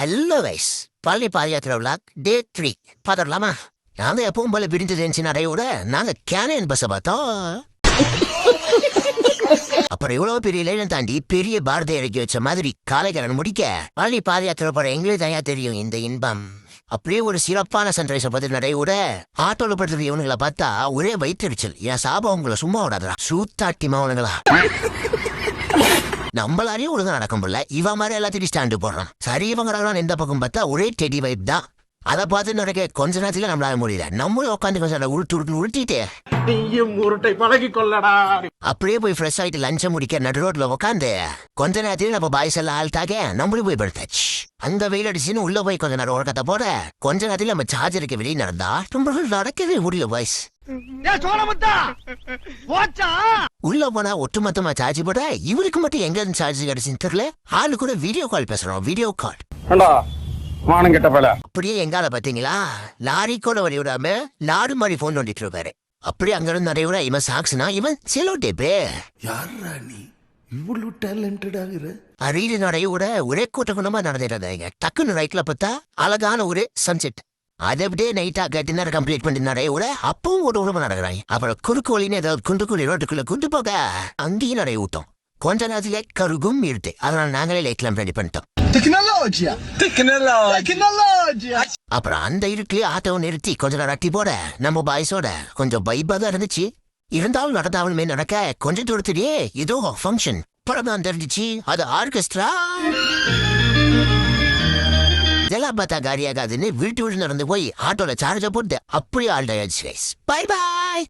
Hello guys, பள்ளி பாதயாத்திரை vlog டே 3 பார்த்துடலாமா? நாங்க எப்பவும் போல விரிஞ்சு இருந்துச்சு நிறையோட நாங்க கேனியன் பஸ்ஸை பார்த்தோம். அப்புறம் இவ்வளவு பெரிய லைனை தாண்டி பெரிய பாரதியை இறக்கி வச்ச மாதிரி காலைக்கடன் முடிக்க பள்ளி பாதயாத்திரை போற எங்களுக்கு தனியா தெரியும் இந்த இன்பம். அப்படியே ஒரு சிறப்பான சன்ரைஸை பார்த்து நிறையோட ஆட்டோல படுத்துற இவனுங்களை பார்த்தா ஒரே வயிற்றுச்சல். என் சாபம் உங்களை சும்மா விடாதா சூத்தாட்டி மவனுங்களா. நம்மளாரையும் ஒழுங்கா நடக்கும் போல இவன் மாதிரி எல்லாத்தையும் ஸ்டாண்டு போடுறான். சரி இவங்க எந்த பக்கம் பார்த்தா ஒரே டெடி வைப் தான். அதை பார்த்து நடக்க கொஞ்ச நேரத்துல நம்மளால முடியல. நம்மளும் உட்காந்து கொஞ்சம் உருட்டிட்டு உருட்டை பழகி கொள்ளடா. அப்படியே போய் ஃப்ரெஷ் ஆயிட்டு லஞ்ச முடிக்க நடு ரோட்ல உட்காந்து கொஞ்ச நேரத்துல நம்ம பாய்ஸ் எல்லாம் ஆள்தாக நம்மளும் போய் படுத்தாச்சு. அங்க வெயில் அடிச்சுன்னு உள்ள போய் கொஞ்ச நேரம் உறக்கத்தை போட கொஞ்ச நேரத்துல நம்ம சார்ஜருக்கு வெளியே நடந்தா ரொம்ப நடக்கவே முடியல பாய்ஸ். உள்ள போனா ஒட்டுமொத்தமா சார்ஜ் போட இவருக்கு மட்டும் எங்க இருந்து சார்ஜ் கிடைச்சுன்னு தெரியல. ஆளு கூட வீடியோ கால் பேசுறோம். வீடியோ கால் அப்படியே எங்கால பாத்தீங்களா லாரி கூட வழி விடாம லாடு மாதிரி போன் நோண்டிட்டு இருப்பாரு. அப்படியே அங்க இருந்து நிறைய இவன் சாக்ஸ்னா இவன் செலோ டேப்பே. அறிவு நிறைய கூட ஒரே கூட்டகுணமா நடந்துட்டு டக்குன்னு ரைட்ல பார்த்தா அழகான ஒரு சன்செட். அதை அப்படியே நைட்டா டின்னர் கம்ப்ளீட் பண்ணி நிறைய கூட அப்பவும் ஒரு உடம்பு நடக்கிறாங்க. அப்புறம் குறுக்கோழின்னு ஏதாவது குண்டுக்குழி ரோட்டுக்குள்ள குண்டு போக அங்கேயும் நிறைய ஊட்டம். கொஞ்ச நேரத்துல கருகும் இருட்டு. அதனால நாங்களே லைட்லாம் ரெடி பண்ணிட்டோம். அப்புறம் அந்த இருட்டுலயே ஆட்டோ நிறுத்தி கொஞ்ச நேரம் அட்டி போட நம்ம பாய்ஸோட கொஞ்சம் வைப்பா தான் இருந்துச்சு. இருந்தாலும் நடந்தாலுமே நடக்க கொஞ்சம் தூரத்திலேயே ஏதோ ஃபங்க்ஷன் படம் தெரிஞ்சிச்சு. அது ஆர்கெஸ்ட்ரா இதெல்லாம் பார்த்தா காரியாகாதுன்னு வீட்டு நடந்து போய் ஆட்டோல சார்ஜ போட்டு அப்படியே ஆல்டாயாச்சு. Bye bye.